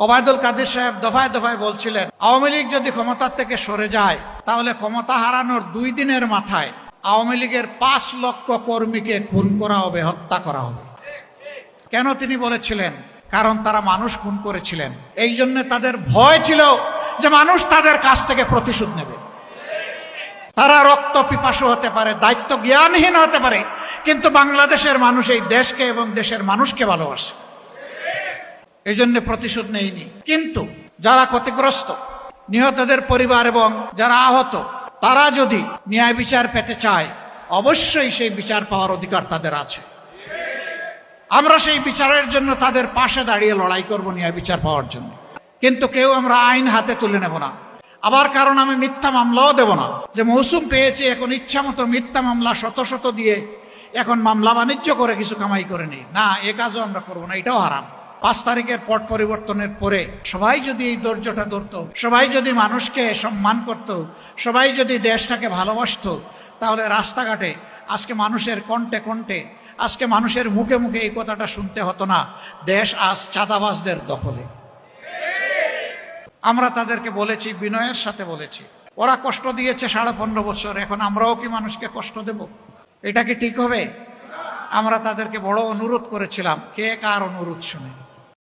ওবায়দুল কাদের সাহেব দফায় দফায় বলছিলেন, আওয়ামী লীগ যদি ক্ষমতা থেকে সরে যায় তাহলে ক্ষমতা হারানোর 2 দিনের মাথায় আওয়ামী লীগের 5 লক্ষ কর্মীকে খুন করা হবে, হত্যা করা হবে। কেন তিনি বলেছিলেন? কারণ তারা মানুষ খুন করেছিলেন, এই জন্য তাদের ভয় ছিল যে মানুষ তাদের কাছ থেকে প্রতিশোধ নেবে। তারা রক্ত পিপাসু হতে পারে, দায়িত্ব জ্ঞানহীন হতে পারে, কিন্তু বাংলাদেশের মানুষ এই দেশকে এবং দেশের মানুষকে ভালোবাসে, এই জন্য প্রতিশোধ নেয়নি। কিন্তু যারা ক্ষতিগ্রস্ত, নিহতদের পরিবার এবং যারা আহত, তারা যদি ন্যায় বিচার পেতে চায় অবশ্যই সেই বিচার পাওয়ার অধিকার তাদের আছে। আমরা সেই বিচারের জন্য তাদের পাশে দাঁড়িয়ে লড়াই করব ন্যায় বিচার পাওয়ার জন্য। কিন্তু কেউ আমরা আইন হাতে তুলে নেব না। আবার কারণ আমি মিথ্যা মামলাও দেব না যে মৌসুম পেয়েছি এখন ইচ্ছা মতো মিথ্যা মামলা শত শত দিয়ে এখন মামলা বাণিজ্য করে কিছু কামাই করে নেই, না, এ কাজও আমরা করবো না, এটাও হারাম। 5 তারিখের পট পরিবর্তনের পরে সবাই যদি এই ধৈর্যটা ধরত, সবাই যদি মানুষকে সম্মান করত, সবাই যদি দেশটাকে ভালোবাসত, তাহলে রাস্তাঘাটে আজকে মানুষের কণ্ঠে কণ্ঠে, আজকে মানুষের মুখে মুখে এই কথাটা শুনতে হতো না, দেশ আজ চাঁদাবাজদের দখলে। আমরা তাদেরকে বলেছি, বিনয়ের সাথে বলেছি, ওরা কষ্ট দিয়েছে 15.5 বছর, এখন আমরাও কি মানুষকে কষ্ট দেব? এটা কি ঠিক হবে? আমরা তাদেরকে বড় অনুরোধ করেছিলাম, কে কার অনুরোধ শুনে?